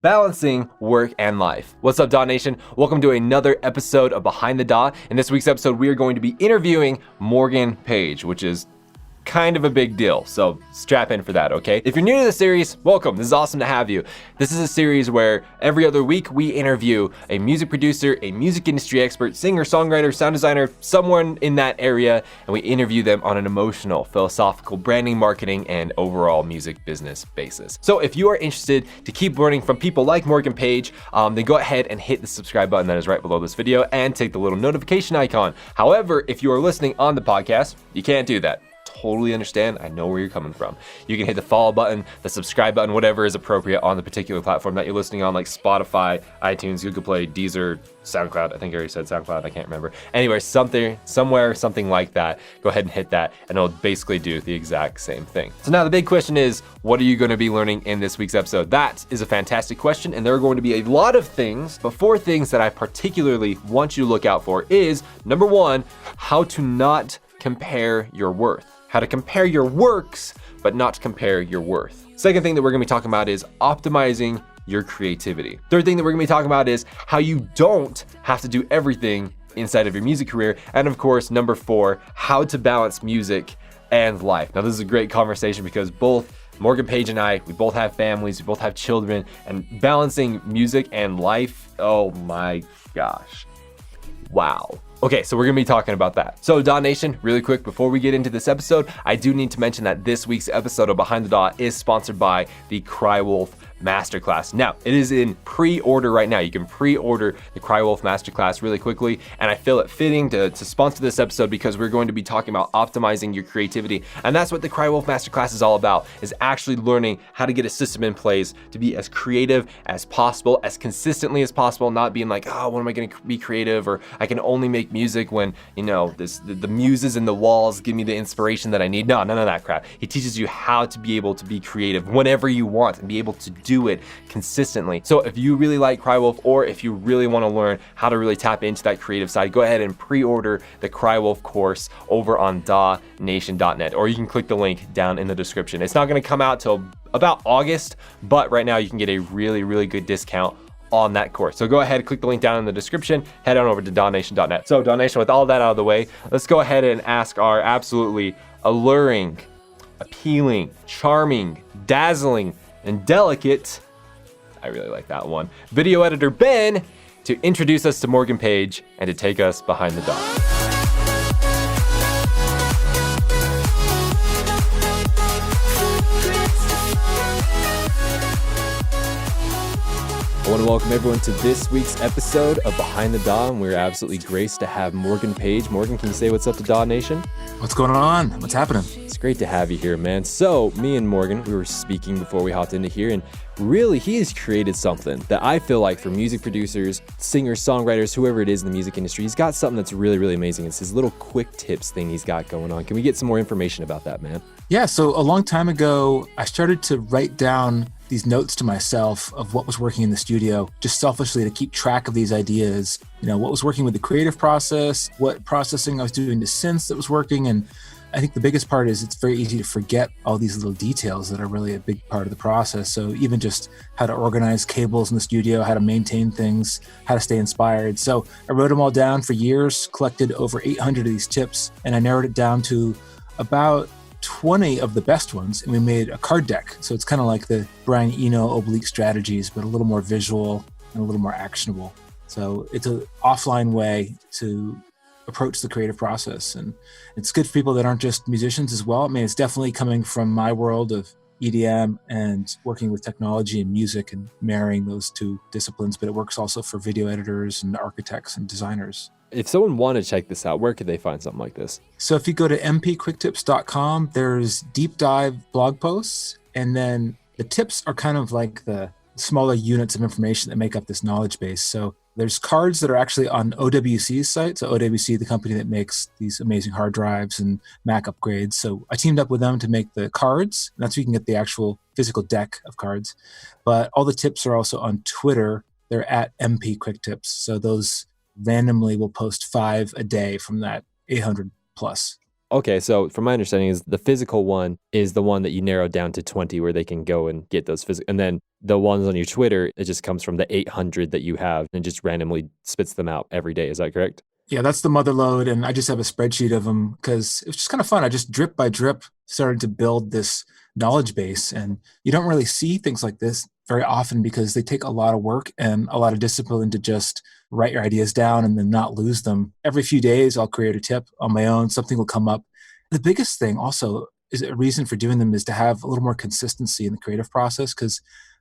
Balancing work and life. What's up, DAW Nation? Welcome to another episode of Behind the DAW. In this week's episode, we are going to be interviewing Morgan Page, which is kind of a big deal, so strap in for that, okay? If you're new to the series, welcome. This is awesome to have you. This is a series where every other week we interview a music producer, a music industry expert, singer, songwriter, sound designer, someone in that area, and we interview them on an emotional, philosophical, branding, marketing, and overall music business basis. So if you are interested to keep learning from people like Morgan Page, then go ahead and hit the subscribe button that is right below this video and take the little notification icon. However, if you are listening on the podcast, you can't do that. Totally understand. I know where you're coming from. You can hit the follow button, the subscribe button, whatever is appropriate on the particular platform that you're listening on, like Spotify, iTunes, Google Play, Deezer, SoundCloud. I think I already said SoundCloud. I can't remember. Anyway, something like that. Go ahead and hit that, and it'll basically do the exact same thing. So now the big question is, what are you going to be learning in this week's episode? That is a fantastic question, and there are going to be a lot of things, but 4 things that I particularly want you to look out for is, number 1, how to not compare your worth. How to compare your works, but not compare your worth. Second thing that we're gonna be talking about is optimizing your creativity. Third thing that we're gonna be talking about is how you don't have to do everything inside of your music career. And of course, number 4, how to balance music and life. Now, this is a great conversation because both Morgan Page and I, we both have families, we both have children, and balancing music and life, oh my gosh, wow. Okay, so we're gonna be talking about that. So DAW Nation, really quick, before we get into this episode, I do need to mention that this week's episode of Behind the DAW is sponsored by the Crywolf Masterclass. Now, it is in pre-order right now. You can pre-order the Crywolf Masterclass really quickly, and I feel it fitting to sponsor this episode because we're going to be talking about optimizing your creativity, and that's what the Crywolf Masterclass is all about, is actually learning how to get a system in place to be as creative as possible, as consistently as possible, not being like, oh, when am I gonna be creative, or I can only make music when, you know, the muses and the walls give me the inspiration that I need. No, none of that crap. He teaches you how to be able to be creative whenever you want and be able to do it consistently. So if you really like Crywolf, or if you really want to learn how to really tap into that creative side, go ahead and pre-order the Crywolf course over on dawnation.net, or you can click the link down in the description. It's not going to come out till about August, but right now you can get a really, really good discount on that course. So go ahead, click the link down in the description, head on over to dawnation.net. So DAW Nation, with all that out of the way, let's go ahead and ask our absolutely alluring, appealing, charming, dazzling, and delicate, I really like that one, video editor Ben to introduce us to Morgan Page and to take us behind the DAW. I want to welcome everyone to this week's episode of Behind the DAW, and we're absolutely graced to have Morgan Page. Morgan, can you say what's up to DAW Nation? What's going on? What's happening? It's great to have you here, man. So, me and Morgan, we were speaking before we hopped into here, and really, he has created something that I feel like for music producers, singers, songwriters, whoever it is in the music industry, he's got something that's really, really amazing. It's his little quick tips thing he's got going on. Can we get some more information about that, man? Yeah, so a long time ago, I started to write down these notes to myself of what was working in the studio, just selfishly to keep track of these ideas, you know, what was working with the creative process, what processing I was doing to synths that was working. And I think the biggest part is it's very easy to forget all these little details that are really a big part of the process. So even just how to organize cables in the studio, how to maintain things, how to stay inspired. So I wrote them all down for years, collected over 800 of these tips, and I narrowed it down to about 20 of the best ones, and we made a card deck. So it's kind of like the Brian Eno oblique strategies, but a little more visual and a little more actionable. So it's an offline way to approach the creative process. And it's good for people that aren't just musicians as well. I mean, it's definitely coming from my world of EDM and working with technology and music and marrying those two disciplines, but it works also for video editors and architects and designers. If someone wanted to check this out, where could they find something like this? So if you go to mpquicktips.com, there's deep dive blog posts, and then the tips are kind of like the smaller units of information that make up this knowledge base. So there's cards that are actually on OWC's site. So OWC, the company that makes these amazing hard drives and Mac upgrades. So I teamed up with them to make the cards. And that's where you can get the actual physical deck of cards. But all the tips are also on Twitter. They're at mpquicktips. So those randomly will post 5 a day from that 800 plus. Okay, so from my understanding is the physical one is the one that you narrowed down to 20 where they can go and get those physical. And then the ones on your Twitter, it just comes from the 800 that you have and just randomly spits them out every day. Is that correct? Yeah, that's the mother load. And I just have a spreadsheet of them because it was just kind of fun. I just drip by drip started to build this knowledge base. And you don't really see things like this very often because they take a lot of work and a lot of discipline to just write your ideas down and then not lose them. Every few days, I'll create a tip on my own. Something will come up. The biggest thing also is a reason for doing them is to have a little more consistency in the creative process because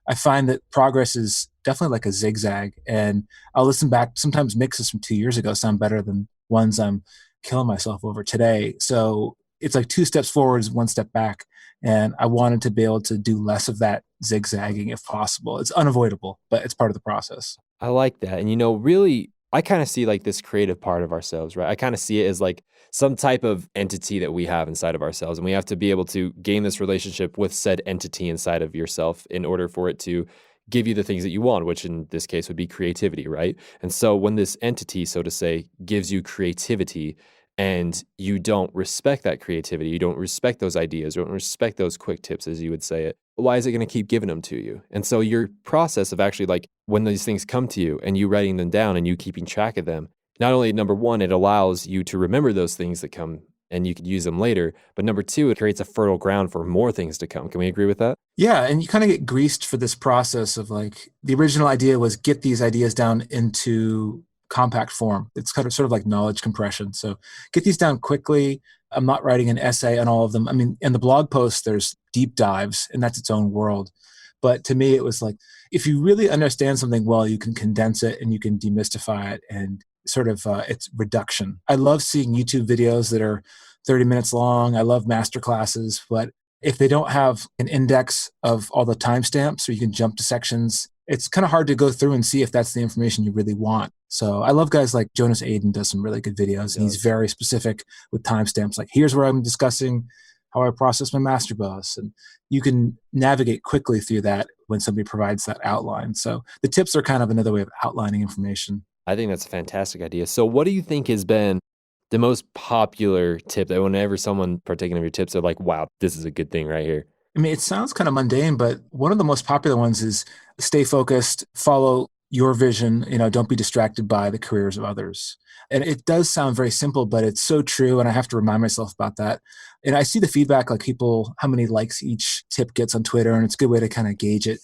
I find that progress is definitely like a zigzag. And I'll listen back. Sometimes mixes from 2 years ago sound better than ones I'm killing myself over today. So it's like 2 steps forwards, 1 step back. And I wanted to be able to do less of that zigzagging if possible. It's unavoidable, but it's part of the process. I like that. And really, I kind of see like this creative part of ourselves, right? I kind of see it as like some type of entity that we have inside of ourselves. And we have to be able to gain this relationship with said entity inside of yourself in order for it to give you the things that you want, which in this case would be creativity, right? And so when this entity, so to say, gives you creativity and you don't respect that creativity, you don't respect those ideas, you don't respect those quick tips, as you would say it, why is it going to keep giving them to you? And so your process of actually like when these things come to you and you writing them down and you keeping track of them, not only number one, it allows you to remember those things that come and you could use them later, but number two, it creates a fertile ground for more things to come. Can we agree with that? Yeah, and you kind of get greased for this process of like the original idea was get these ideas down into compact form. It's kind of sort of like knowledge compression. So get these down quickly. I'm not writing an essay on all of them. I mean, in the blog post, there's deep dives, and that's its own world. But to me, it was like if you really understand something well, you can condense it and you can demystify it and sort of its reduction. I love seeing YouTube videos that are 30 minutes long. I love master classes, but if they don't have an index of all the timestamps so you can jump to sections, it's kind of hard to go through and see if that's the information you really want. So I love guys like Jonas Aiden does some really good videos. And he's very specific with timestamps. Like here's where I'm discussing how I process my master bus. And you can navigate quickly through that when somebody provides that outline. So the tips are kind of another way of outlining information. I think that's a fantastic idea. So what do you think has been the most popular tip that whenever someone partaking of your tips, they're like, wow, this is a good thing right here? I mean, it sounds kind of mundane, but one of the most popular ones is stay focused, follow your vision, don't be distracted by the careers of others. And it does sound very simple, but it's so true. And I have to remind myself about that. And I see the feedback, like people, how many likes each tip gets on Twitter, and it's a good way to kind of gauge it.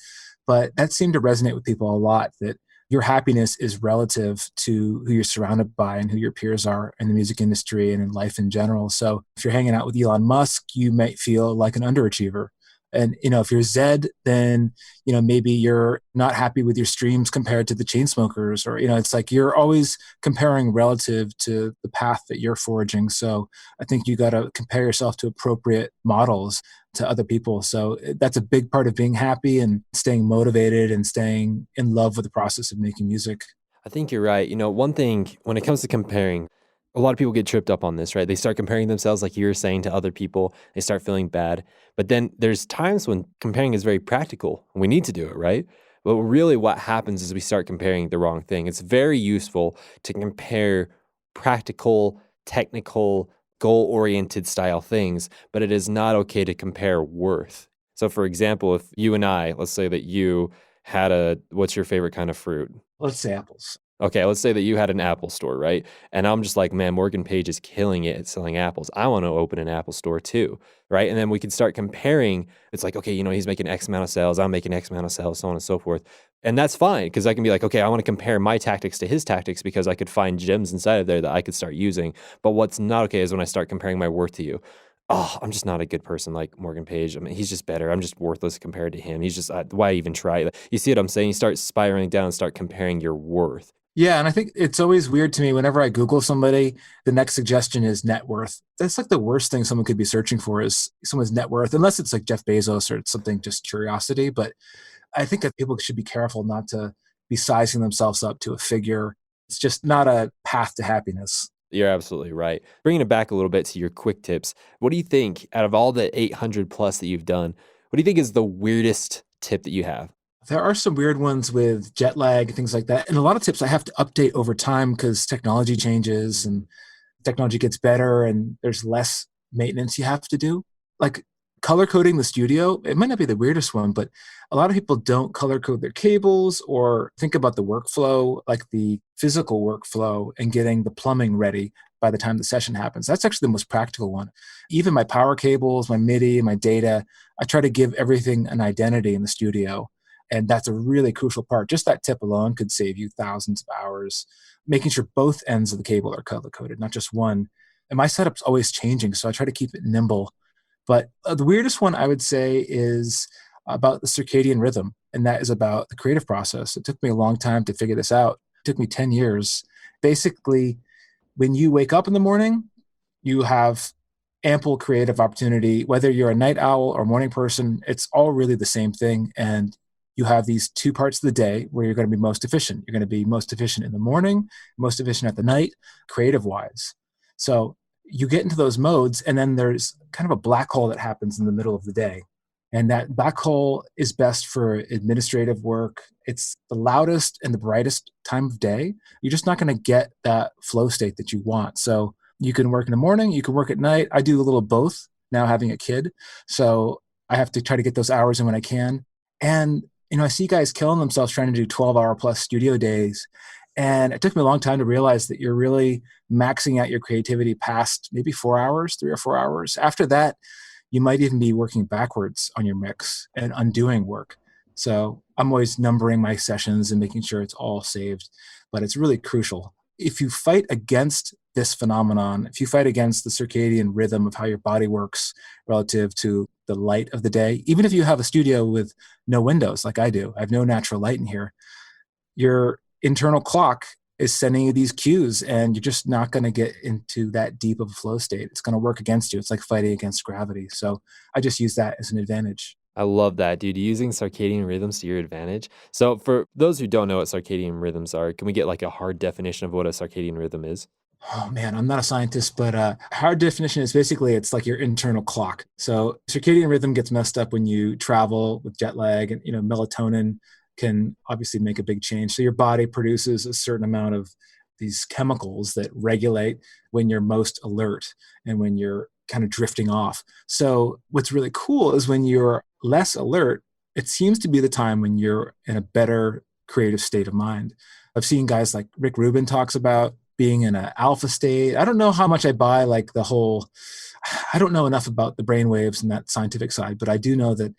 But that seemed to resonate with people a lot, that your happiness is relative to who you're surrounded by and who your peers are in the music industry and in life in general. So if you're hanging out with Elon Musk, you might feel like an underachiever. And, if you're Zed, then, maybe you're not happy with your streams compared to the Chainsmokers, or, it's like you're always comparing relative to the path that you're forging. So I think you got to compare yourself to appropriate models to other people. So that's a big part of being happy and staying motivated and staying in love with the process of making music. I think you're right. One thing when it comes to comparing, a lot of people get tripped up on this, right? They start comparing themselves, like you were saying, to other people. They start feeling bad. But then there's times when comparing is very practical and we need to do it, right? But really what happens is we start comparing the wrong thing. It's very useful to compare practical, technical, goal-oriented style things, but it is not okay to compare worth. So for example, if you and I, let's say that you had what's your favorite kind of fruit? Let's say apples. Okay, let's say that you had an Apple store, right? And I'm just like, man, Morgan Page is killing it at selling apples. I want to open an Apple store too, right? And then we can start comparing. It's like, okay, he's making X amount of sales. I'm making X amount of sales, so on and so forth. And that's fine because I can be like, okay, I want to compare my tactics to his tactics because I could find gems inside of there that I could start using. But what's not okay is when I start comparing my worth to you. Oh, I'm just not a good person like Morgan Page. I mean, he's just better. I'm just worthless compared to him. He's just, why even try? You see what I'm saying? You start spiraling down and start comparing your worth. Yeah, and I think it's always weird to me whenever I Google somebody, the next suggestion is net worth. That's like the worst thing someone could be searching for is someone's net worth, unless it's like Jeff Bezos or it's something just curiosity. But I think that people should be careful not to be sizing themselves up to a figure. It's just not a path to happiness. You're absolutely right. Bringing it back a little bit to your quick tips, what do you think out of all the 800 plus that you've done, what do you think is the weirdest tip that you have? There are some weird ones with jet lag, things like that. And a lot of tips I have to update over time because technology changes and technology gets better and there's less maintenance you have to do. Like color coding the studio, it might not be the weirdest one, but a lot of people don't color code their cables or think about the workflow, like the physical workflow and getting the plumbing ready by the time the session happens. That's actually the most practical one. Even my power cables, my MIDI, my data, I try to give everything an identity in the studio. And that's a really crucial part. Just that tip alone could save you thousands of hours, making sure both ends of the cable are color coded, not just one. And my setup's always changing, so I try to keep it nimble. But the weirdest one I would say is about the circadian rhythm, and that is about the creative process. It took me a long time to figure this out. It took me 10 years. Basically, when you wake up in the morning, you have ample creative opportunity. Whether you're a night owl or morning person, it's all really the same thing. And you have these two parts of the day where you're going to be most efficient. You're going to be most efficient in the morning, most efficient at the night, creative wise. So you get into those modes, and then there's kind of a black hole that happens in the middle of the day. And that black hole is best for administrative work. It's the loudest and the brightest time of day. You're just not going to get that flow state that you want. So you can work in the morning, you can work at night. I do a little both now having a kid. So I have to try to get those hours in when I can. And, I see guys killing themselves trying to do 12-hour plus studio days. And it took me a long time to realize that you're really maxing out your creativity past maybe 4 hours, 3 or 4 hours. After that, you might even be working backwards on your mix and undoing work. So I'm always numbering my sessions and making sure it's all saved, but it's really crucial. If you fight against this phenomenon, if you fight against the circadian rhythm of how your body works relative to the light of the day, even if you have a studio with no windows like I do, I have no natural light in here, your internal clock is sending you these cues, and you're just not going to get into that deep of a flow state. It's going to work against you. It's like fighting against gravity. So I just use that as an advantage. I love that, dude. Using circadian rhythms to your advantage. So for those who don't know what circadian rhythms are, can we get like a hard definition of what a circadian rhythm is? Oh man, I'm not a scientist, but hard definition is basically it's like your internal clock. So circadian rhythm gets messed up when you travel with jet lag, and melatonin can obviously make a big change. So your body produces a certain amount of these chemicals that regulate when you're most alert and when you're kind of drifting off. So what's really cool is when you're less alert, it seems to be the time when you're in a better creative state of mind. I've seen guys like Rick Rubin talks about being in an alpha state. I don't know how much I buy like I don't know enough about the brain waves and that scientific side, but I do know that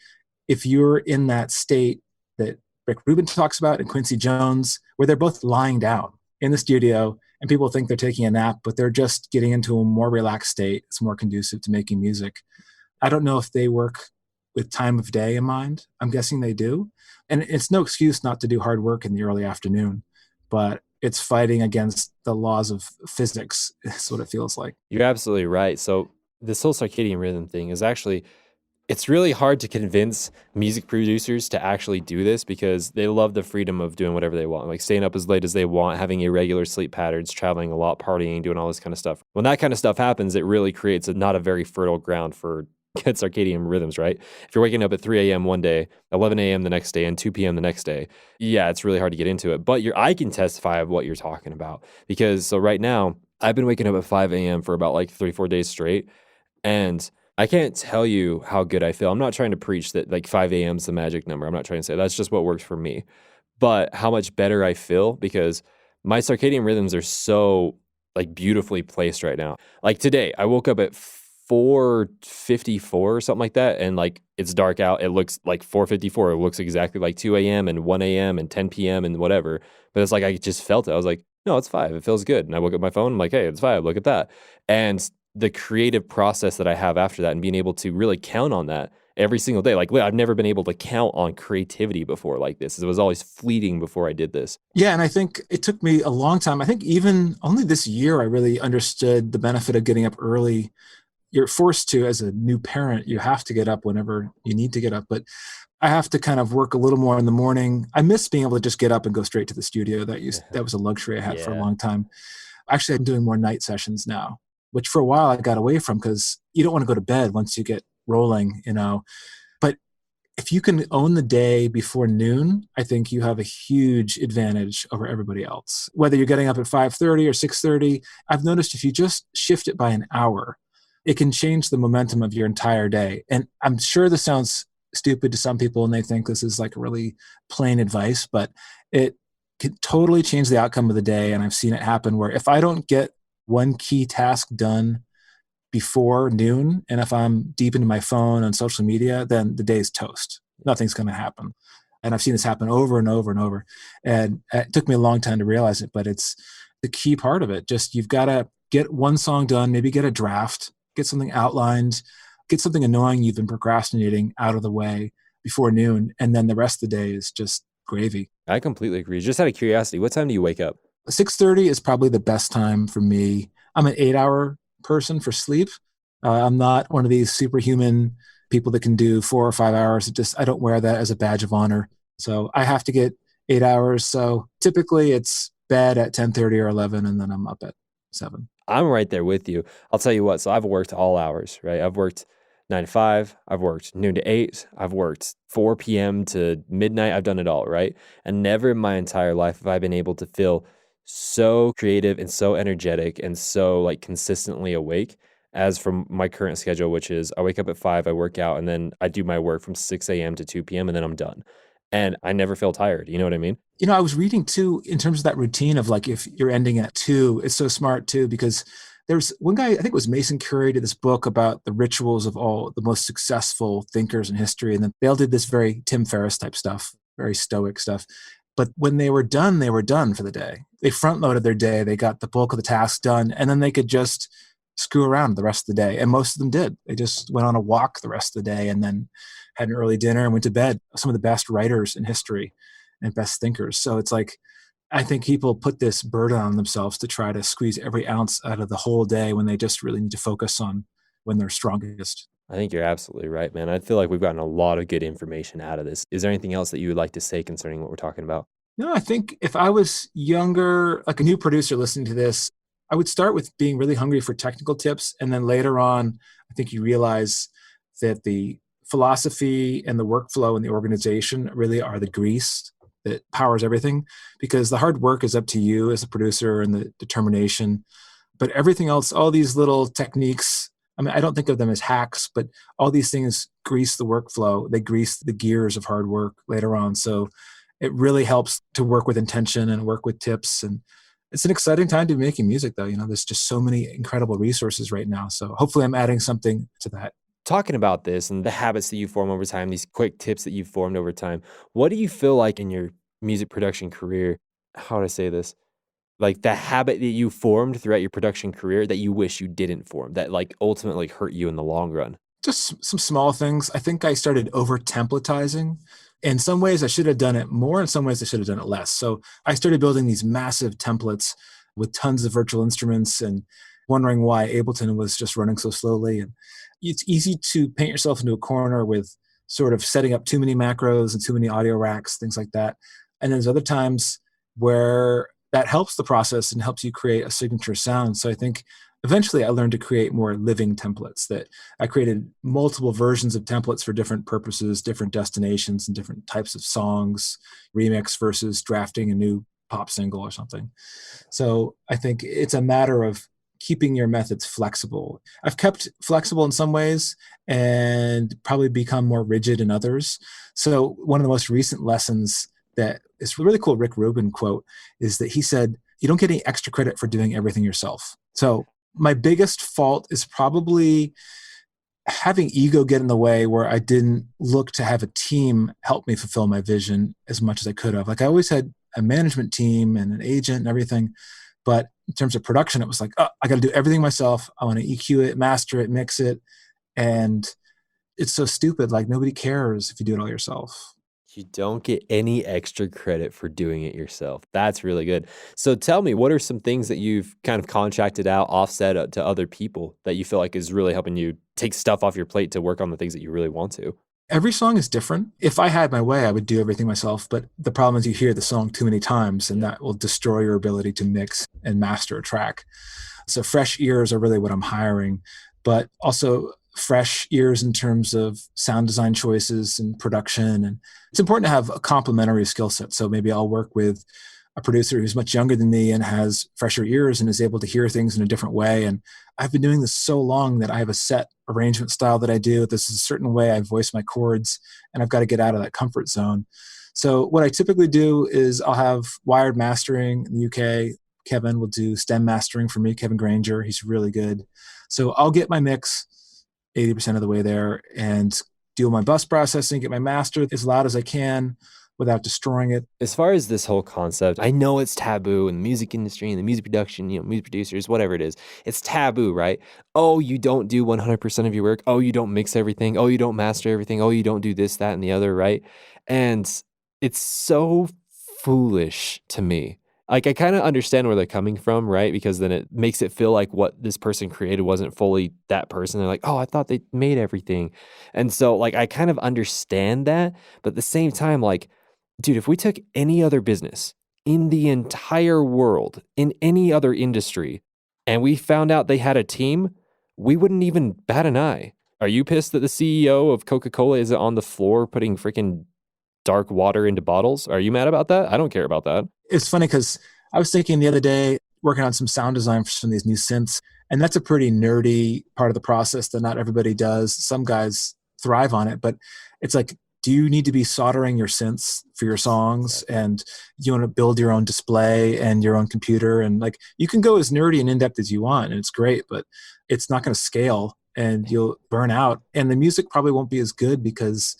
if you're in that state that Rick Rubin talks about and Quincy Jones, where they're both lying down in the studio and people think they're taking a nap, but they're just getting into a more relaxed state. It's more conducive to making music. I don't know if they work with time of day in mind. I'm guessing they do. And it's no excuse not to do hard work in the early afternoon, but it's fighting against the laws of physics. Is what it feels like. You're absolutely right. So this whole circadian rhythm thing is actually, it's really hard to convince music producers to actually do this because they love the freedom of doing whatever they want, like staying up as late as they want, having irregular sleep patterns, traveling a lot, partying, doing all this kind of stuff. When that kind of stuff happens, it really creates not a very fertile ground for good circadian rhythms, right? If you're waking up at 3 a.m. one day, 11 a.m. the next day, and 2 p.m. the next day, yeah, it's really hard to get into it. But I can testify of what you're talking about because so right now, I've been waking up at 5 a.m. for about like 3-4 days straight, and I can't tell you how good I feel. I'm not trying to preach that like 5 a.m. is the magic number. I'm not trying to say that's just what works for me. But how much better I feel because my circadian rhythms are so like beautifully placed right now. Like today, I woke up at 4:54 or something like that, and like it's dark out. It looks like 4:54. It looks exactly like 2 a.m. and 1 a.m. and 10 p.m. and whatever. But it's like I just felt it. I was like, no, it's 5. It feels good. And I woke up my phone. I'm like, hey, it's 5. Look at that. And the creative process that I have after that and being able to really count on that every single day. Like I've never been able to count on creativity before like this. It was always fleeting before I did this. Yeah. And I think it took me a long time. I think even only this year, I really understood the benefit of getting up early. You're forced to, as a new parent, you have to get up whenever you need to get up. But I have to kind of work a little more in the morning. I miss being able to just get up and go straight to the studio. That was a luxury I had for a long time. Actually, I'm doing more night sessions now, which for a while I got away from because you don't want to go to bed once you get rolling, But if you can own the day before noon, I think you have a huge advantage over everybody else. Whether you're getting up at 5:30 or 6:30, I've noticed if you just shift it by an hour, it can change the momentum of your entire day. And I'm sure this sounds stupid to some people and they think this is like really plain advice, but it can totally change the outcome of the day. And I've seen it happen where if I don't get one key task done before noon, and if I'm deep into my phone and social media, then the day's toast. Nothing's going to happen. And I've seen this happen over and over and over. And it took me a long time to realize it, but it's the key part of it. Just you've got to get one song done, maybe get a draft, get something outlined, get something annoying you've been procrastinating out of the way before noon. And then the rest of the day is just gravy. I completely agree. Just out of curiosity, what time do you wake up? 6:30 is probably the best time for me. I'm an 8-hour person for sleep. I'm not one of these superhuman people that can do 4 or 5 hours. I don't wear that as a badge of honor. So I have to get 8 hours. So typically it's bed at 10:30 or 11, and then I'm up at 7. I'm right there with you. I'll tell you what. So I've worked all hours, right? I've worked 9 to 5. I've worked noon to 8. I've worked 4 p.m. to midnight. I've done it all, right? And never in my entire life have I been able to feel so creative and so energetic and so like consistently awake as from my current schedule, which is I wake up at 5, I work out, and then I do my work from 6 a.m. to 2 p.m. and then I'm done. And I never feel tired. You know what I mean? I was reading too, in terms of that routine of like, if you're ending at 2, it's so smart too, because there's one guy, I think it was Mason Curry, did this book about the rituals of all the most successful thinkers in history. And then they all did this very Tim Ferriss type stuff, very stoic stuff. But when they were done for the day. They front loaded their day. They got the bulk of the tasks done, and then they could just screw around the rest of the day. And most of them did. They just went on a walk the rest of the day and then had an early dinner and went to bed. Some of the best writers in history and best thinkers. So it's like, I think people put this burden on themselves to try to squeeze every ounce out of the whole day when they just really need to focus on when they're strongest. I think you're absolutely right, man. I feel like we've gotten a lot of good information out of this. Is there anything else that you would like to say concerning what we're talking about? No, I think if I was younger, like a new producer listening to this, I would start with being really hungry for technical tips. And then later on, I think you realize that the philosophy and the workflow and the organization really are the grease that powers everything, because the hard work is up to you as a producer and the determination. But everything else, all these little techniques, I mean, I don't think of them as hacks, but all these things grease the workflow. They grease the gears of hard work later on. So it really helps to work with intention and work with tips. And it's an exciting time to be making music, though. There's just so many incredible resources right now. So hopefully I'm adding something to that. Talking about this and the habits that you form over time, these quick tips that you've formed over time, what do you feel like in your music production career? How would I say this? Like the habit that you formed throughout your production career that you wish you didn't form, that like ultimately hurt you in the long run? Just some small things. I think I started over templatizing. In some ways, I should have done it more. In some ways, I should have done it less. So I started building these massive templates with tons of virtual instruments and wondering why Ableton was just running so slowly. And it's easy to paint yourself into a corner with sort of setting up too many macros and too many audio racks, things like that. And there's other times where that helps the process and helps you create a signature sound. So I think eventually I learned to create more living templates, that I created multiple versions of templates for different purposes, different destinations, and different types of songs, remix versus drafting a new pop single or something. So I think it's a matter of keeping your methods flexible. I've kept flexible in some ways and probably become more rigid in others. So one of the most recent lessons that is a really cool Rick Rubin quote is that he said, you don't get any extra credit for doing everything yourself. So my biggest fault is probably having ego get in the way, where I didn't look to have a team help me fulfill my vision as much as I could have. Like I always had a management team and an agent and everything. But in terms of production, it was like, oh, I got to do everything myself. I want to EQ it, master it, mix it. And it's so stupid. Like nobody cares if you do it all yourself. You don't get any extra credit for doing it yourself. That's really good. So tell me, what are some things that you've kind of contracted out, offset to other people that you feel like is really helping you take stuff off your plate to work on the things that you really want to? Every song is different. If I had my way, I would do everything myself. But the problem is you hear the song too many times and that will destroy your ability to mix and master a track. So fresh ears are really what I'm hiring, but also fresh ears in terms of sound design choices and production. And it's important to have a complementary skill set. So maybe I'll work with a producer who's much younger than me and has fresher ears and is able to hear things in a different way. And I've been doing this so long that I have a set arrangement style that I do. This is a certain way I voice my chords, and I've got to get out of that comfort zone. So what I typically do is I'll have wired mastering in the UK. Kevin will do stem mastering for me, Kevin Granger. He's really good. So I'll get my mix 80% of the way there and do my bus processing, get my master as loud as I can without destroying it. As far as this whole concept, I know it's taboo in the music industry and the music production, music producers, whatever it is. It's taboo, right? Oh, you don't do 100% of your work. Oh, you don't mix everything. Oh, you don't master everything. Oh, you don't do this, that, and the other, right? And it's so foolish to me. Like, I kind of understand where they're coming from, right? Because then it makes it feel like what this person created wasn't fully that person. They're like, oh, I thought they made everything. And so, like, I kind of understand that. But at the same time, like, dude, if we took any other business in the entire world, in any other industry, and we found out they had a team, we wouldn't even bat an eye. Are you pissed that the CEO of Coca-Cola isn't on the floor putting freaking dark water into bottles? Are you mad about that? I don't care about that. It's funny because I was thinking the other day, working on some sound design for some of these new synths, and that's a pretty nerdy part of the process that not everybody does. Some guys thrive on it, but it's like, do you need to be soldering your synths for your songs? And you want to build your own display and your own computer? And like, you can go as nerdy and in-depth as you want, and it's great, but it's not going to scale and you'll burn out. And the music probably won't be as good because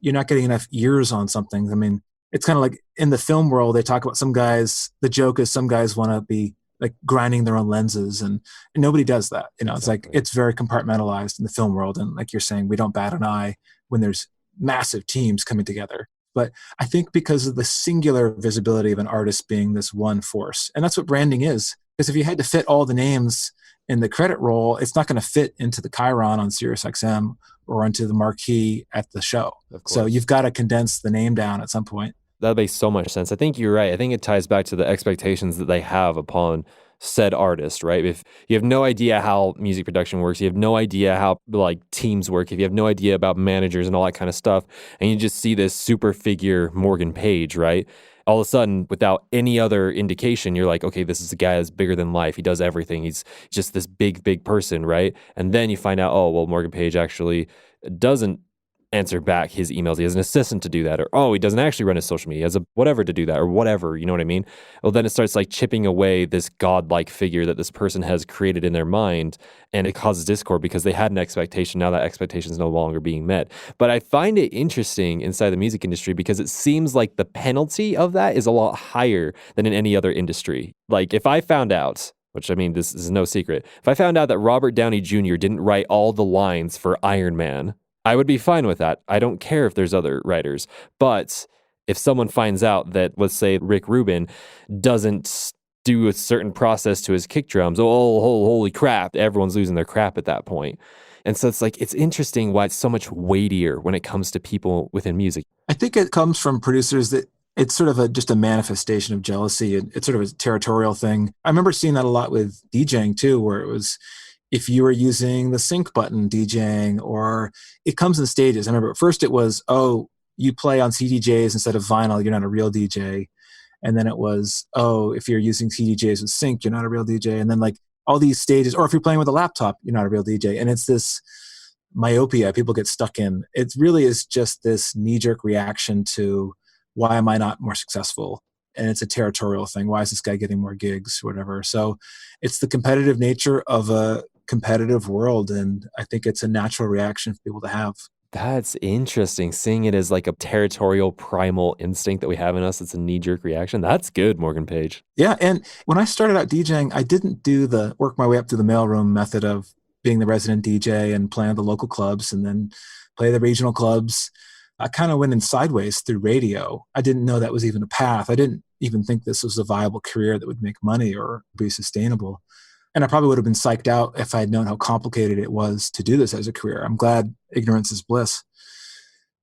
you're not getting enough ears on something. I mean, it's kind of like in the film world, they talk about some guys, the joke is some guys want to be like grinding their own lenses and nobody does that. It's like, it's very compartmentalized in the film world. And like you're saying, we don't bat an eye when there's massive teams coming together. But I think because of the singular visibility of an artist being this one force, and that's what branding is. Because if you had to fit all the names in the credit roll, it's not going to fit into the Chiron on SiriusXM or into the marquee at the show. So you've got to condense the name down at some point. That makes so much sense. I think you're right. I think it ties back to the expectations that they have upon said artist, right? If you have no idea how music production works, you have no idea how like teams work, if you have no idea about managers and all that kind of stuff, and you just see this super figure Morgan Page, right? All of a sudden, without any other indication, you're like, okay, this is a guy that's bigger than life. He does everything. He's just this big person, right? And then you find out, oh, well, Morgan Page actually doesn't answer back his emails. He has an assistant to do that, or he doesn't actually run his social media. He has a whatever to do that, or whatever, you know what I mean? Well, then it starts like chipping away this godlike figure that this person has created in their mind, and it causes discord because they had an expectation. Now that expectation is no longer being met. But I find it interesting inside the music industry because it seems like the penalty of that is a lot higher than in any other industry. Like if I found out, which I mean, this is no secret, if I found out that Robert Downey Jr. didn't write all the lines for Iron Man, I would be fine with that. I don't care if there's other writers. But if someone finds out that, let's say, Rick Rubin doesn't do a certain process to his kick drums, holy crap, everyone's losing their crap at that point. And so it's like, it's interesting why it's so much weightier when it comes to people within music. I think it comes from producers that it's sort of just a manifestation of jealousy. It's sort of a territorial thing. I remember seeing that a lot with DJing too, where it was, if you were using the sync button DJing, or it comes in stages. I remember at first it was, oh, you play on CDJs instead of vinyl, you're not a real DJ. And then it was, oh, if you're using CDJs with sync, you're not a real DJ. And then like all these stages, or if you're playing with a laptop, you're not a real DJ. And it's this myopia people get stuck in. It really is just this knee-jerk reaction to, why am I not more successful? And it's a territorial thing. Why is this guy getting more gigs, whatever? So it's the competitive nature of a competitive world, and I think it's a natural reaction for people to have. That's interesting. Seeing it as like a territorial primal instinct that we have in us, it's a knee-jerk reaction. That's good, Morgan Page. Yeah, and when I started out DJing, I didn't do the work my way up through the mailroom method of being the resident DJ and playing at the local clubs and then play the regional clubs. I kind of went in sideways through radio. I didn't know that was even a path. I didn't even think this was a viable career that would make money or be sustainable. And I probably would have been psyched out if I had known how complicated it was to do this as a career. I'm glad ignorance is bliss.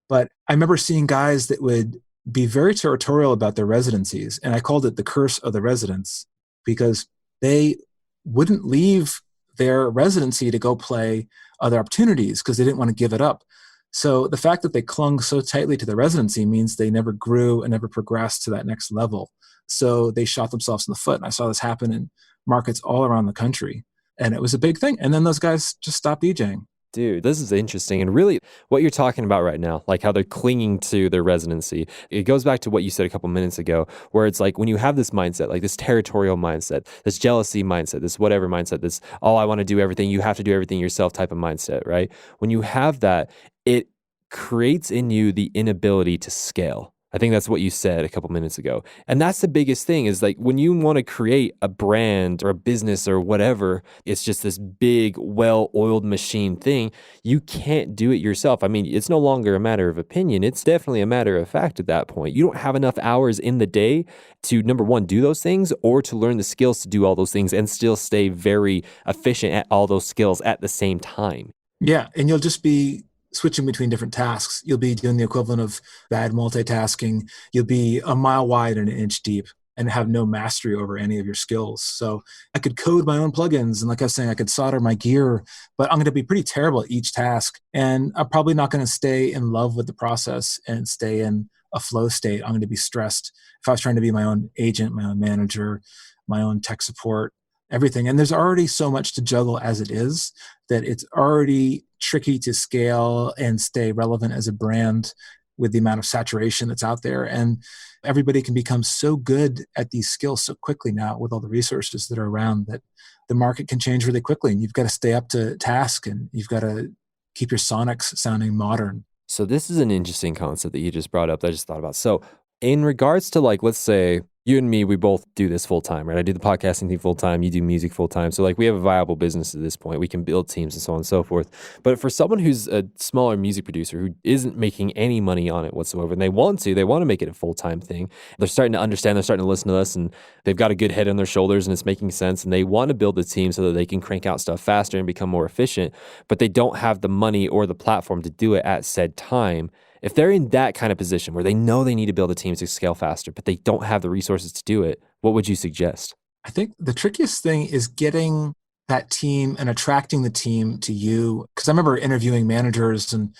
But I remember seeing guys that would be very territorial about their residencies. And I called it the curse of the residents, because they wouldn't leave their residency to go play other opportunities because they didn't want to give it up. So the fact that they clung so tightly to the residency means they never grew and never progressed to that next level. So they shot themselves in the foot. And I saw this happen in markets all around the country. And it was a big thing. And then those guys just stopped DJing. Dude, this is interesting. And really, what you're talking about right now, like how they're clinging to their residency, it goes back to what you said a couple minutes ago, where it's like when you have this mindset, like this territorial mindset, this jealousy mindset, this whatever mindset, this, oh, I want to do everything, you have to do everything yourself type of mindset, right? When you have that, it creates in you the inability to scale. I think that's what you said a couple minutes ago. And that's the biggest thing is like when you want to create a brand or a business or whatever, it's just this big, well-oiled machine thing. You can't do it yourself. I mean, it's no longer a matter of opinion. It's definitely a matter of fact at that point. You don't have enough hours in the day to, number one, do those things or to learn the skills to do all those things and still stay very efficient at all those skills at the same time. Yeah. And you'll just be switching between different tasks. You'll be doing the equivalent of bad multitasking. You'll be a mile wide and an inch deep and have no mastery over any of your skills. So I could code my own plugins. And like I was saying, I could solder my gear, but I'm going to be pretty terrible at each task. And I'm probably not going to stay in love with the process and stay in a flow state. I'm going to be stressed if I was trying to be my own agent, my own manager, my own tech support, everything. And there's already so much to juggle as it is that it's already tricky to scale and stay relevant as a brand with the amount of saturation that's out there. And everybody can become so good at these skills so quickly now with all the resources that are around that the market can change really quickly. And you've got to stay up to task and you've got to keep your sonics sounding modern. So this is an interesting concept that you just brought up that I just thought about. So in regards to like, let's say you and me, we both do this full time, right? I do the podcasting thing full time. You do music full time. So like we have a viable business at this point. We can build teams and so on and so forth. But for someone who's a smaller music producer who isn't making any money on it whatsoever, and they want to make it a full time thing. They're starting to understand, they're starting to listen to us and they've got a good head on their shoulders and it's making sense. And they want to build a team so that they can crank out stuff faster and become more efficient, but they don't have the money or the platform to do it at said time. If they're in that kind of position where they know they need to build a team to scale faster, but they don't have the resources to do it, what would you suggest? I think the trickiest thing is getting that team and attracting the team to you. Because I remember interviewing managers, and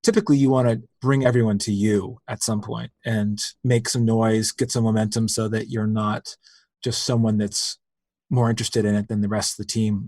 typically you want to bring everyone to you at some point and make some noise, get some momentum so that you're not just someone that's more interested in it than the rest of the team.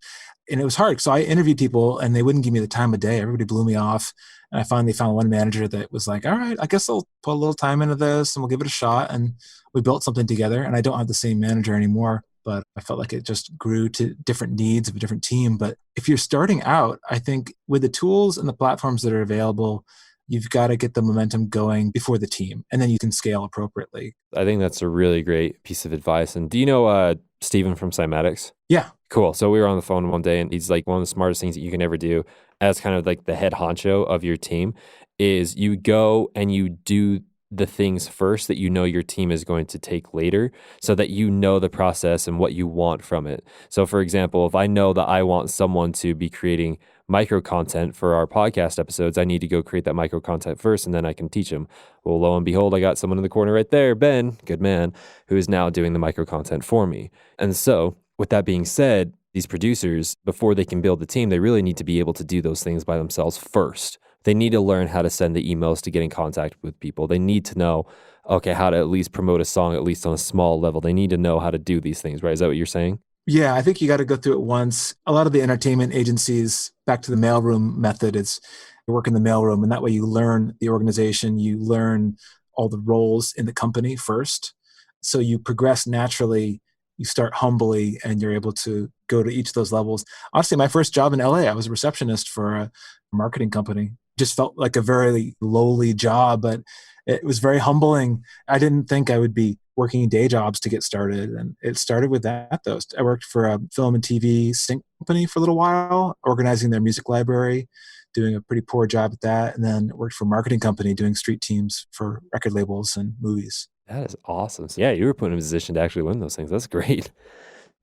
And it was hard. So I interviewed people and they wouldn't give me the time of day. Everybody blew me off. And I finally found one manager that was like, all right, I guess I'll put a little time into this and we'll give it a shot. And we built something together. And I don't have the same manager anymore, but I felt like it just grew to different needs of a different team. But if you're starting out, I think with the tools and the platforms that are available, you've got to get the momentum going before the team, and then you can scale appropriately. I think that's a really great piece of advice. And do you know Steven from Cymatics? Yeah. Cool. So we were on the phone one day and he's like, one of the smartest things that you can ever do as kind of like the head honcho of your team is you go and you do the things first that you know your team is going to take later so that you know the process and what you want from it. So for example, if I know that I want someone to be creating micro content for our podcast episodes, I need to go create that micro content first and then I can teach them. Well, lo and behold, I got someone in the corner right there, Ben, good man, who is now doing the micro content for me. And so with that being said, these producers, before they can build the team, they really need to be able to do those things by themselves first. They need to learn how to send the emails to get in contact with people. They need to know, okay, how to at least promote a song, at least on a small level. They need to know how to do these things, right? Is that what you're saying? Yeah, I think you got to go through it once. A lot of the entertainment agencies, back to the mailroom method, it's you work in the mailroom, and that way you learn the organization, you learn all the roles in the company first. So you progress naturally, you start humbly, and you're able to go to each of those levels. Honestly, my first job in LA, I was a receptionist for a marketing company. Just felt like a very lowly job, but it was very humbling. I didn't think I would be working day jobs to get started. And it started with that, though. I worked for a film and TV sync company for a little while, organizing their music library, doing a pretty poor job at that. And then worked for a marketing company doing street teams for record labels and movies. That is awesome. So yeah, you were put in a position to actually learn those things. That's great.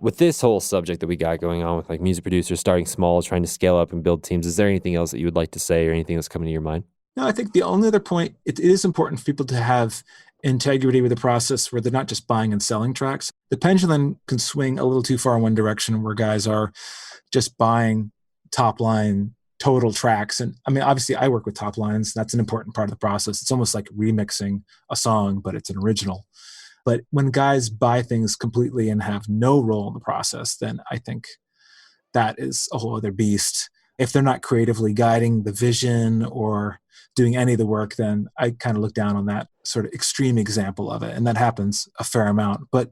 With this whole subject that we got going on with like music producers starting small, trying to scale up and build teams, is there anything else that you would like to say or anything that's coming to your mind? No, I think the only other point, it is important for people to have integrity with the process where they're not just buying and selling tracks. The pendulum can swing a little too far in one direction where guys are just buying top line total tracks. And I mean, obviously I work with top lines. That's an important part of the process. It's almost like remixing a song, but it's an original. But when guys buy things completely and have no role in the process, then I think that is a whole other beast. If they're not creatively guiding the vision or doing any of the work, then I kind of look down on that sort of extreme example of it. And that happens a fair amount. But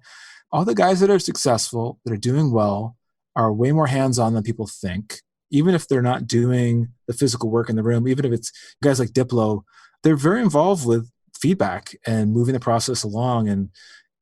all the guys that are successful, that are doing well, are way more hands-on than people think. Even if they're not doing the physical work in the room, even if it's guys like Diplo, they're very involved with feedback and moving the process along and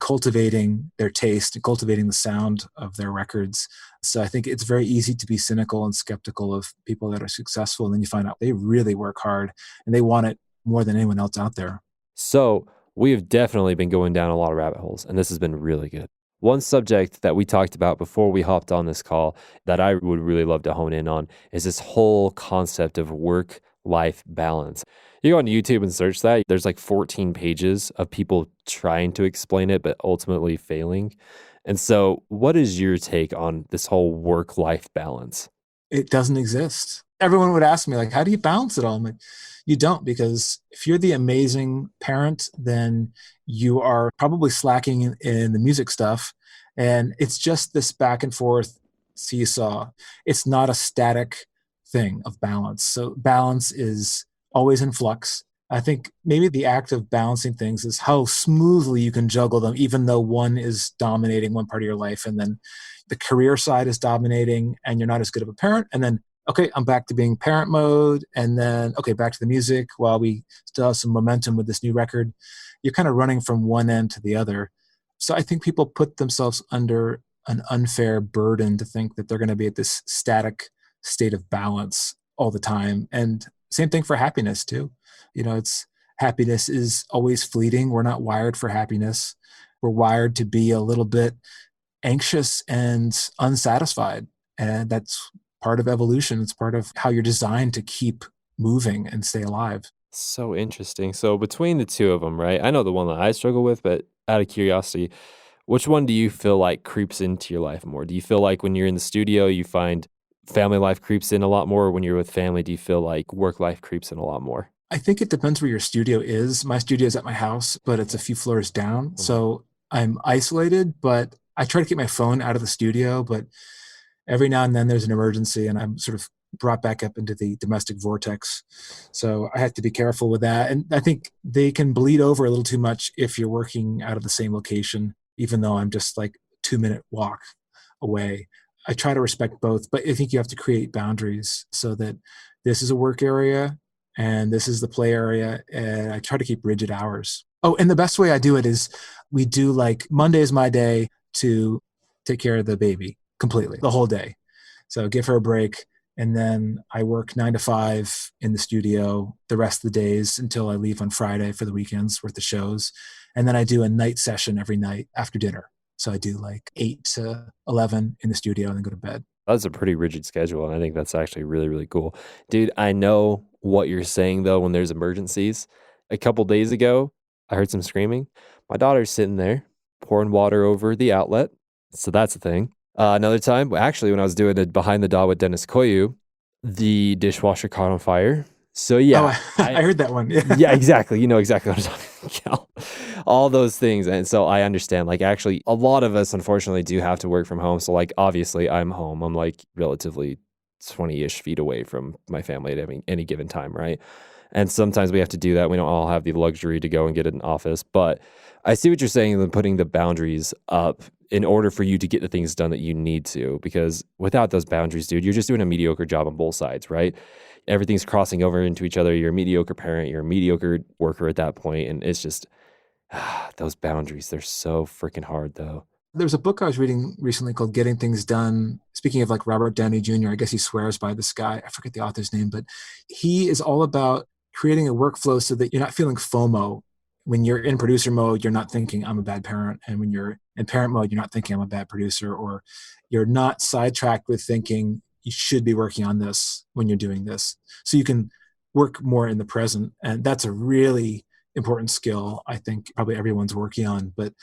cultivating their taste and cultivating the sound of their records. So I think it's very easy to be cynical and skeptical of people that are successful. And then you find out they really work hard and they want it more than anyone else out there. So we have definitely been going down a lot of rabbit holes, and this has been really good. One subject that we talked about before we hopped on this call that I would really love to hone in on is this whole concept of work-life balance. You go on YouTube and search that. There's like 14 pages of people trying to explain it, but ultimately failing. And so what is your take on this whole work-life balance? It doesn't exist. Everyone would ask me, like, how do you balance it all? I'm like, you don't, because if you're the amazing parent, then you are probably slacking in the music stuff. And it's just this back and forth seesaw. It's not a static thing of balance. So balance is always in flux. I think maybe the act of balancing things is how smoothly you can juggle them, even though one is dominating one part of your life. And then the career side is dominating and you're not as good of a parent. And then, okay, I'm back to being parent mode. And then, okay, back to the music while we still have some momentum with this new record. You're kind of running from one end to the other. So I think people put themselves under an unfair burden to think that they're going to be at this static state of balance all the time. And same thing for happiness too. It's happiness is always fleeting. We're not wired for happiness. We're wired to be a little bit anxious and unsatisfied. And that's part of evolution. It's part of how you're designed to keep moving and stay alive. So interesting. So between the two of them, right? I know the one that I struggle with, but out of curiosity, which one do you feel like creeps into your life more? Do you feel like when you're in the studio, you find family life creeps in a lot more? Or when you're with family, do you feel like work life creeps in a lot more? I think it depends where your studio is. My studio is at my house, but it's a few floors down. So I'm isolated, but I try to keep my phone out of the studio. But every now and then there's an emergency and I'm sort of brought back up into the domestic vortex. So I have to be careful with that. And I think they can bleed over a little too much if you're working out of the same location, even though I'm just like 2-minute walk away. I try to respect both, but I think you have to create boundaries so that this is a work area and this is the play area. And I try to keep rigid hours. Oh, and the best way I do it is we do like Monday is my day to take care of the baby completely, the whole day. So give her a break. And then I work 9 to 5 in the studio the rest of the days until I leave on Friday for the weekends worth of shows. And then I do a night session every night after dinner. So I do like 8 to 11 in the studio and then go to bed. That's a pretty rigid schedule, and I think that's actually really, really cool. Dude, I know what you're saying, though, when there's emergencies. A couple days ago, I heard some screaming. My daughter's sitting there pouring water over the outlet, so that's a thing. Another time, actually, when I was doing it Behind the DAW with Dennis Koyu, the dishwasher caught on fire. So yeah, I heard that one. Yeah. Yeah, exactly. You know exactly what I'm talking about. All those things. And so I understand, like, actually, a lot of us, unfortunately, do have to work from home. So, like, obviously, I'm home. I'm, like, relatively 20-ish feet away from my family at any given time, right? And sometimes we have to do that. We don't all have the luxury to go and get an office. But I see what you're saying, and putting the boundaries up in order for you to get the things done that you need to. Because without those boundaries, dude, you're just doing a mediocre job on both sides, right? Everything's crossing over into each other. You're a mediocre parent. You're a mediocre worker at that point. And it's just, those boundaries, they're so freaking hard, though. There's a book I was reading recently called Getting Things Done. Speaking of like Robert Downey Jr., I guess he swears by this guy. I forget the author's name, but he is all about creating a workflow so that you're not feeling FOMO. When you're in producer mode, you're not thinking I'm a bad parent. And when you're in parent mode, you're not thinking I'm a bad producer, or you're not sidetracked with thinking you should be working on this when you're doing this. So you can work more in the present. And that's a really important skill I think probably everyone's working on. But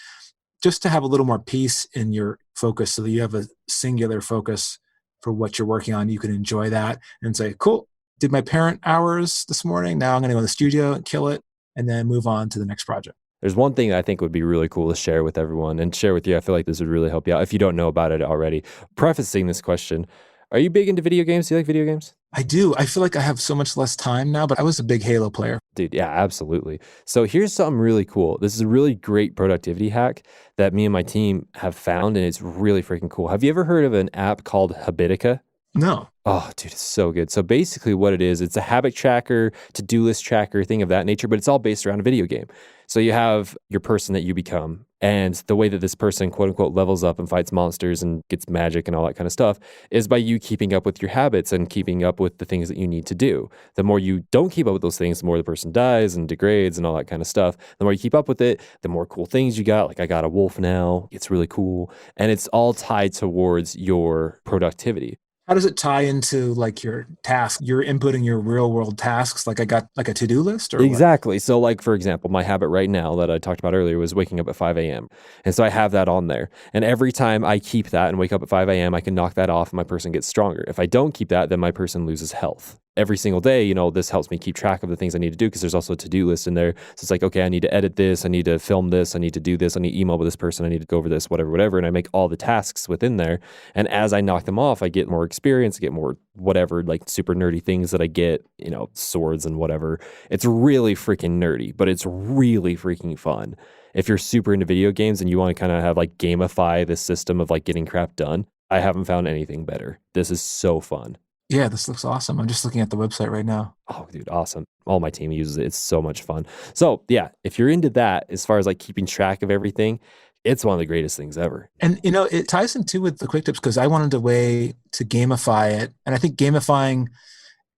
just to have a little more peace in your focus so that you have a singular focus for what you're working on, you can enjoy that and say, cool, did my parent hours this morning. Now I'm going to go to the studio and kill it and then move on to the next project. There's one thing that I think would be really cool to share with everyone and share with you. I feel like this would really help you out if you don't know about it already. Prefacing this question, are you big into video games? Do you like video games? I do. I feel like I have so much less time now, but I was a big Halo player. Dude, yeah, absolutely. So here's something really cool. This is a really great productivity hack that me and my team have found, and it's really freaking cool. Have you ever heard of an app called Habitica? No. Oh, dude, it's so good. So basically what it is, it's a habit tracker, to-do list tracker, thing of that nature, but it's all based around a video game. So you have your person that you become, and the way that this person, quote unquote, levels up and fights monsters and gets magic and all that kind of stuff is by you keeping up with your habits and keeping up with the things that you need to do. The more you don't keep up with those things, the more the person dies and degrades and all that kind of stuff. The more you keep up with it, the more cool things you got. Like I got a wolf now. It's really cool. And it's all tied towards your productivity. How does it tie into like your task? You're inputting your real world tasks. Like I got like a to-do list or Exactly. So like, for example, my habit right now that I talked about earlier was waking up at 5 a.m. And so I have that on there. And every time I keep that and wake up at 5 a.m., I can knock that off and my person gets stronger. If I don't keep that, then my person loses health. Every single day, this helps me keep track of the things I need to do because there's also a to-do list in there. So it's like, okay, I need to edit this. I need to film this. I need to do this. I need to email with this person. I need to go over this, whatever. And I make all the tasks within there. And as I knock them off, I get more experience, I get more whatever, like super nerdy things that I get, swords and whatever. It's really freaking nerdy, but it's really freaking fun. If you're super into video games and you want to kind of have like gamify this system of like getting crap done, I haven't found anything better. This is so fun. Yeah, this looks awesome. I'm just looking at the website right now. Oh, dude, awesome. All my team uses it. It's so much fun. So yeah, if you're into that, as far as like keeping track of everything, it's one of the greatest things ever. And, it ties in too with the quick tips because I wanted a way to gamify it. And I think gamifying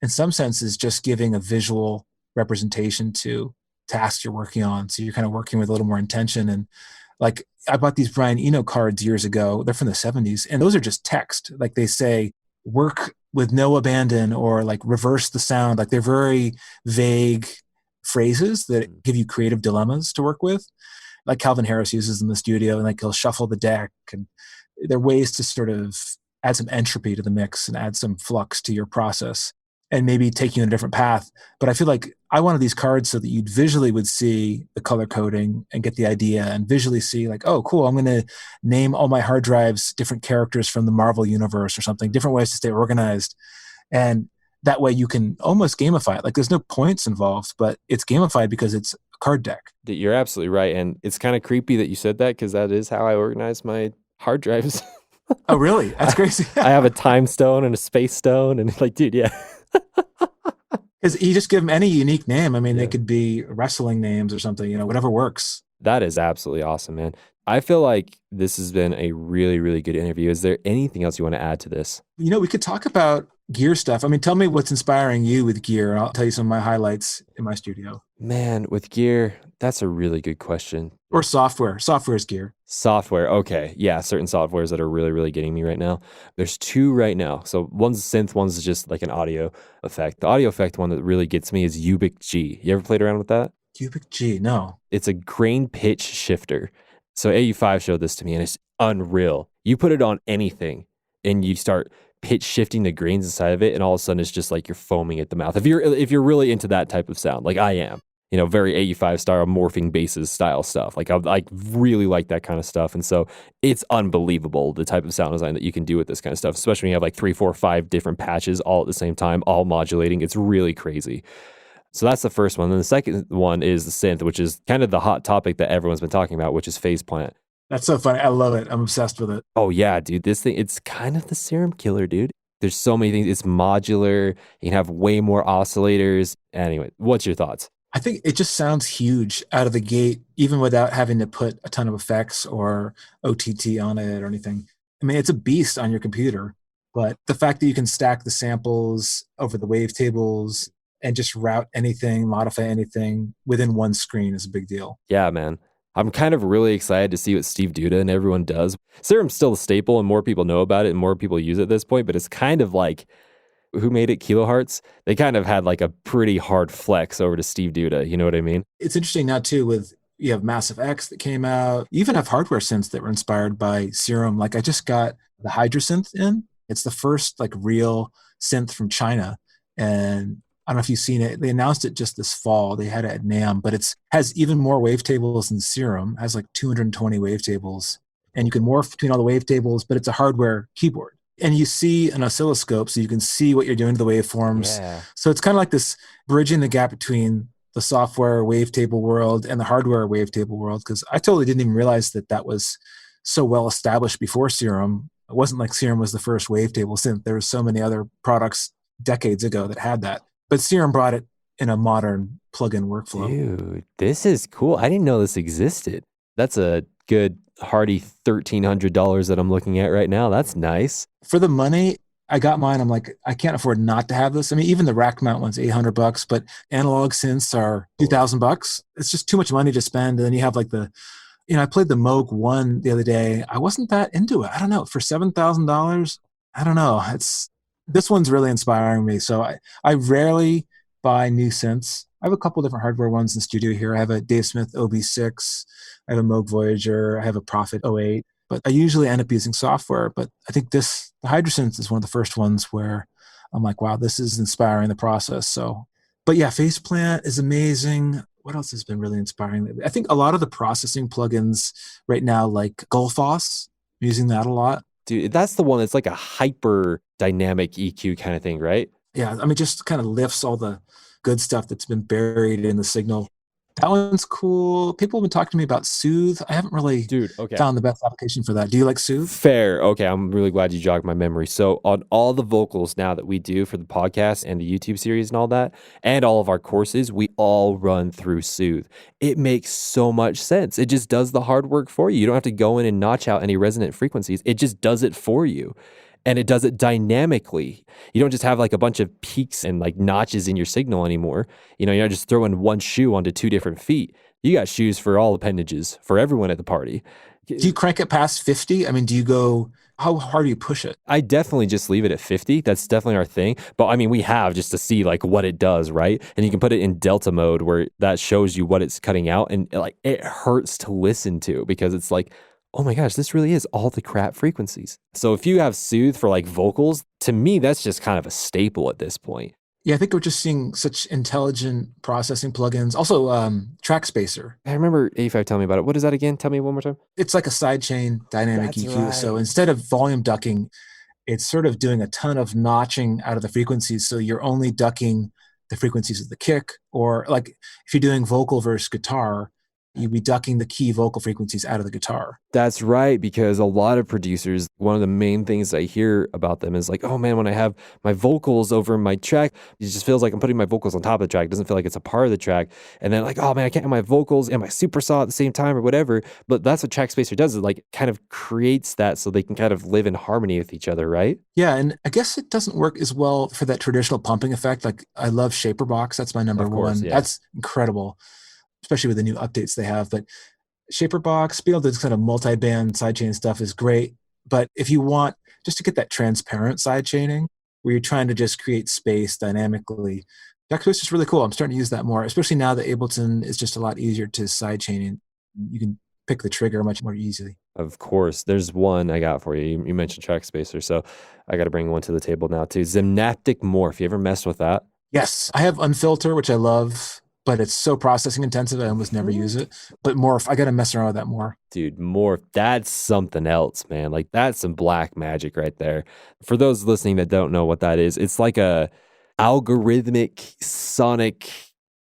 in some sense is just giving a visual representation to tasks you're working on. So you're kind of working with a little more intention. And like I bought these Brian Eno cards years ago. They're from the 70s. And those are just text. Like they say, work with no abandon or like reverse the sound. Like they're very vague phrases that give you creative dilemmas to work with. Like Calvin Harris uses in the studio and like he'll shuffle the deck. And there are ways to sort of add some entropy to the mix and add some flux to your process and maybe take you in a different path. But I feel like I wanted these cards so that you visually would see the color coding and get the idea and visually see like, oh, cool, I'm going to name all my hard drives different characters from the Marvel universe or something, different ways to stay organized. And that way you can almost gamify it. Like there's no points involved, but it's gamified because it's a card deck. You're absolutely right. And it's kind of creepy that you said that because that is how I organize my hard drives. Oh, really? That's crazy. I have a time stone and a space stone and like, dude, yeah. Because you just give them any unique name. I mean, They could be wrestling names or something, whatever works. That is absolutely awesome, man. I feel like this has been a really, really good interview. Is there anything else you want to add to this? We could talk about gear stuff. I mean, tell me what's inspiring you with gear. I'll tell you some of my highlights in my studio. Man, with gear, that's a really good question. Or software. Software is gear. Software. Okay. Yeah. Certain softwares that are really, really getting me right now. There's two right now. So one's a synth, one's just like an audio effect. The audio effect one that really gets me is Ubic G. You ever played around with that? Ubic G, no. It's a grain pitch shifter. So AU5 showed this to me and it's unreal. You put it on anything and you start pitch shifting the grains inside of it and all of a sudden it's just like you're foaming at the mouth. If you're really into that type of sound, like I am. Very AU5 style morphing basses style stuff. Like I really like that kind of stuff. And so it's unbelievable the type of sound design that you can do with this kind of stuff, especially when you have like 3, 4, 5 different patches all at the same time, all modulating. It's really crazy. So that's the first one. Then the second one is the synth, which is kind of the hot topic that everyone's been talking about, which is phase plant. That's so funny. I love it. I'm obsessed with it. Oh yeah, dude. This thing, it's kind of the serum killer, dude. There's so many things. It's modular. You can have way more oscillators. Anyway, what's your thoughts? I think it just sounds huge out of the gate, even without having to put a ton of effects or OTT on it or anything. I mean, it's a beast on your computer, but the fact that you can stack the samples over the wavetables and just route anything, modify anything within one screen is a big deal. Yeah, man. I'm kind of really excited to see what Steve Duda and everyone does. Serum's still a staple and more people know about it and more people use it at this point, but it's kind of like, who made it? Kilohertz? They kind of had like a pretty hard flex over to Steve Duda. You know what I mean? It's interesting now too you have Massive X that came out. You even have hardware synths that were inspired by Serum. Like I just got the Hydra synth in. It's the first like real synth from China And I don't know if you've seen it. They announced it just this fall. They had it at NAMM, but it's has even more wavetables than Serum. It has like 220 wavetables, and you can morph between all the wavetables. But it's a hardware keyboard, and you see an oscilloscope, so you can see what you're doing to the waveforms. Yeah. So it's kind of like this bridging the gap between the software wavetable world and the hardware wavetable world. Because I totally didn't even realize that that was so well established before Serum. It wasn't like Serum was the first wavetable synth. There were so many other products decades ago that had that. But Serum brought it in a modern plugin workflow. Dude, this is cool. I didn't know this existed. That's a good hearty $1,300 that I'm looking at right now. That's nice. For the money, I got mine. I'm like, I can't afford not to have this. I mean, even the rack mount one's $800, but analog synths are $2,000. It's just too much money to spend. And then you have like I played the Moog 1 the other day. I wasn't that into it. I don't know. For $7,000, I don't know. This one's really inspiring me. So I rarely buy new synths. I have a couple different hardware ones in the studio here. I have a Dave Smith OB6. I have a Moog Voyager. I have a Prophet 08. But I usually end up using software. But I think the Hydrasynth is one of the first ones where I'm like, wow, this is inspiring the process. So, but yeah, Faceplant is amazing. What else has been really inspiring lately? I think a lot of the processing plugins right now, like Gullfoss, I'm using that a lot. Dude, that's the one that's like a hyper dynamic EQ kind of thing, right? Yeah, I mean, just kind of lifts all the good stuff that's been buried in the signal. That one's cool. People have been talking to me about Soothe. I haven't really found the best application for that. Do you like Soothe? Fair. Okay, I'm really glad you jogged my memory. So on all the vocals now that we do for the podcast and the YouTube series and all that, and all of our courses, we all run through Soothe. It makes so much sense. It just does the hard work for you. You don't have to go in and notch out any resonant frequencies. It just does it for you. And it does it dynamically. You don't just have like a bunch of peaks and like notches in your signal anymore. You're not just throwing one shoe onto two different feet. You got shoes for all appendages, for everyone at the party. Do you crank it past 50? I mean, how hard do you push it? I definitely just leave it at 50. That's definitely our thing. But I mean, we have just to see like what it does, right? And you can put it in delta mode where that shows you what it's cutting out. And like it hurts to listen to because it's like, oh my gosh, this really is all the crap frequencies. So if you have Soothe for like vocals, to me, that's just kind of a staple at this point. Yeah, I think we're just seeing such intelligent processing plugins. Also, Track Spacer. I remember 85 telling me about it. What is that again? Tell me one more time. It's like a sidechain dynamic That's EQ. right. So instead of volume ducking, it's sort of doing a ton of notching out of the frequencies. So you're only ducking the frequencies of the kick, or like if you're doing vocal versus guitar, you'd be ducking the key vocal frequencies out of the guitar. That's right, because a lot of producers, one of the main things I hear about them is like, oh man, when I have my vocals over my track, it just feels like I'm putting my vocals on top of the track. It doesn't feel like it's a part of the track. And then like, oh man, I can't have my vocals and my super saw at the same time or whatever. But that's what Track Spacer does, is like kind of creates that so they can kind of live in harmony with each other, right? Yeah, and I guess it doesn't work as well for that traditional pumping effect. Like I love Shaperbox. That's my number one. Yeah. That's incredible, especially with the new updates they have. But Shaperbox, being able to do kind of multi-band sidechain stuff is great. But if you want just to get that transparent sidechaining, where you're trying to just create space dynamically, Track Spacer is really cool. I'm starting to use that more, especially now that Ableton is just a lot easier to sidechain. You can pick the trigger much more easily. Of course. There's one I got for you. You mentioned Track Spacer, so I got to bring one to the table now too. Zymnaptic Morph. You ever messed with that? Yes. I have Unfilter, which I love, but it's so processing intensive, I almost never use it. But Morph, I got to mess around with that more. Dude, Morph, that's something else, man. Like that's some black magic right there. For those listening that don't know what that is, it's like a algorithmic sonic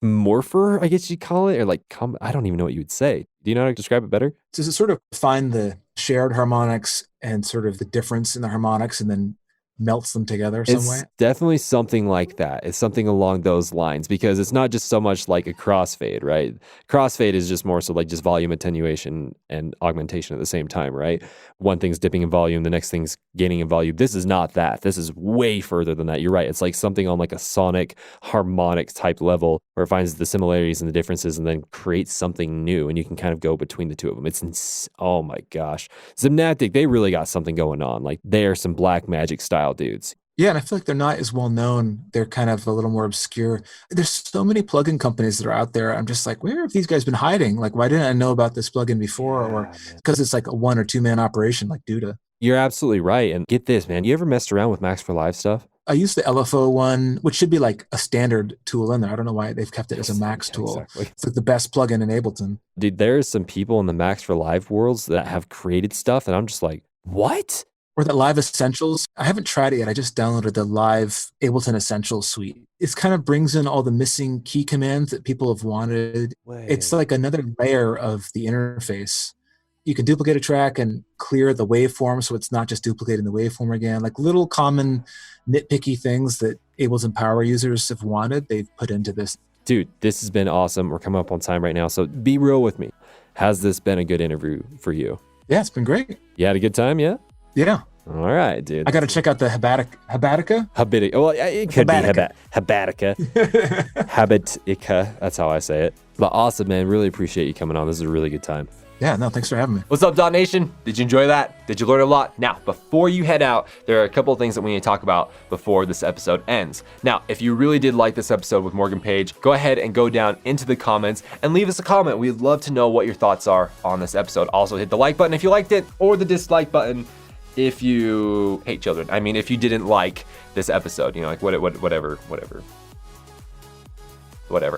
morpher, I guess you'd call it, or like, I don't even know what you would say. Do you know how to describe it better? Does it sort of find the shared harmonics and sort of the difference in the harmonics and then melts them together some way? It's definitely something like that. It's something along those lines, because it's not just so much like a crossfade, right? Crossfade is just more so like just volume attenuation and augmentation at the same time, right? One thing's dipping in volume, the next thing's gaining in volume. This is not that. This is way further than that. You're right. It's like something on like a sonic harmonic type level where it finds the similarities and the differences and then creates something new, and you can kind of go between the two of them. Oh my gosh. Zymnaptic, they really got something going on. Like they are some black magic style dudes. Yeah, and I feel like they're not as well known. They're kind of a little more obscure. There's so many plugin companies that are out there. I'm just like, where have these guys been hiding? Like, why didn't I know about this plugin before? Or because it's like a 1 or 2 man operation like Duda. You're absolutely right. And get this, man. You ever messed around with Max for Live stuff? I use the LFO one, which should be like a standard tool in there. I don't know why they've kept it as a Max tool. Exactly. It's like the best plugin in Ableton. Dude, there's some people in the Max for Live worlds that have created stuff, and I'm just like, what? Or that Live Essentials. I haven't tried it yet. I just downloaded the Live Ableton Essentials suite. It kind of brings in all the missing key commands that people have wanted. It's like another layer of the interface. You can duplicate a track and clear the waveform so it's not just duplicating the waveform again. Like little common nitpicky things that Ableton Power users have wanted, they've put into this. Dude, this has been awesome. We're coming up on time right now, so be real with me. Has this been a good interview for you? Yeah, it's been great. You had a good time, yeah? Yeah. All right, dude. I got to check out the Habatica. Habitica. Well, it could Habatica. be Habatica. Habitica. That's how I say it. But awesome, man. Really appreciate you coming on. This is a really good time. Yeah, no, thanks for having me. What's up, DAW Nation? Did you enjoy that? Did you learn a lot? Now, before you head out, there are a couple of things that we need to talk about before this episode ends. Now, if you really did like this episode with Morgan Page, go ahead and go down into the comments and leave us a comment. We'd love to know what your thoughts are on this episode. Also, hit the like button if you liked it, or the dislike button if you hate children. I mean, if you didn't like this episode, you know, like whatever.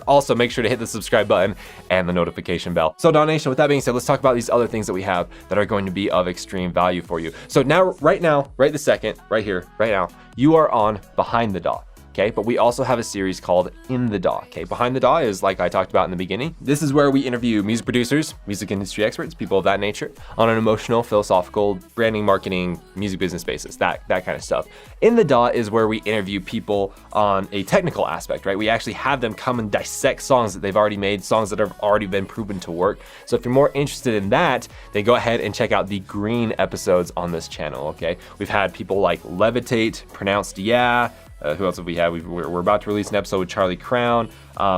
Also, make sure to hit the subscribe button and the notification bell. So, DAW Nation, with that being said, let's talk about these other things that we have that are going to be of extreme value for you. So now, right this second, right here, right now, you are on Behind the DAW. Okay, but we also have a series called In the DAW. Okay, Behind the DAW is like I talked about in the beginning. This is where we interview music producers, music industry experts, people of that nature, on an emotional, philosophical, branding, marketing, music business basis, that kind of stuff. In the DAW is where we interview people on a technical aspect, right? We actually have them come and dissect songs that they've already made, songs that have already been proven to work. So if you're more interested in that, then go ahead and check out the green episodes on this channel, okay? We've had people like Levitate, Pronounced Yeah. Who else have we had? We're about to release an episode with Charlie Crown.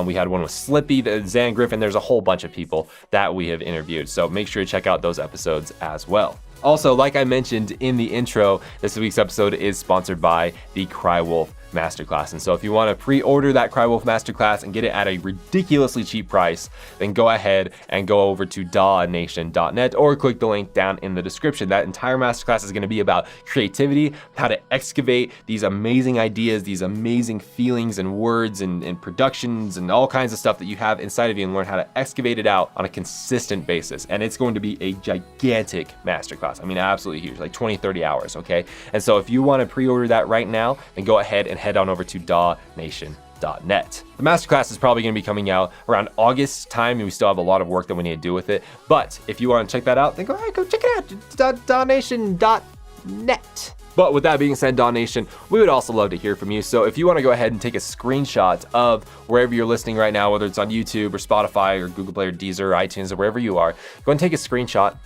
We had one with Slippy, Zan Griffin. There's a whole bunch of people that we have interviewed. So make sure to check out those episodes as well. Also, like I mentioned in the intro, this week's episode is sponsored by the Crywolf Masterclass. And so if you want to pre-order that Crywolf Masterclass and get it at a ridiculously cheap price, then go ahead and go over to dawnation.net or click the link down in the description. That entire masterclass is going to be about creativity, how to excavate these amazing ideas, these amazing feelings and words and productions and all kinds of stuff that you have inside of you, and learn how to excavate it out on a consistent basis. And it's going to be a gigantic masterclass. I mean, absolutely huge, like 20, 30 hours, okay? And so if you want to pre-order that right now, then go ahead and head on over to dawnation.net. The masterclass is probably going to be coming out around August time, and we still have a lot of work that we need to do with it. But if you want to check that out, then go ahead, go check it out, dawnation.net. But with that being said, DAW Nation, we would also love to hear from you. So if you want to go ahead and take a screenshot of wherever you're listening right now, whether it's on YouTube or Spotify or Google Play or Deezer or iTunes or wherever you are, go ahead and take a screenshot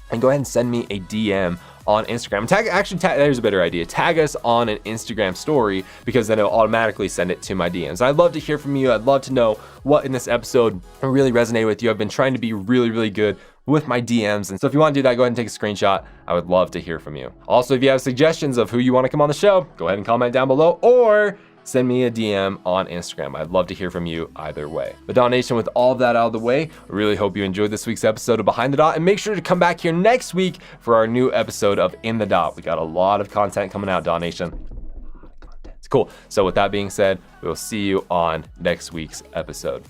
and go ahead and send me a DM on Instagram. There's a better idea. Tag us on an Instagram story, because then it'll automatically send it to my DMs. I'd love to hear from you. I'd love to know what in this episode really resonated with you. I've been trying to be really, really good with my DMs. And so if you want to do that, go ahead and take a screenshot. I would love to hear from you. Also, if you have suggestions of who you want to come on the show, go ahead and comment down below, or send me a DM on Instagram. I'd love to hear from you either way. But DAW Nation, with all of that out of the way, I really hope you enjoyed this week's episode of Behind the DAW, and make sure to come back here next week for our new episode of In the DAW. We got a lot of content coming out, DAW Nation. It's cool. So with that being said, we'll see you on next week's episode.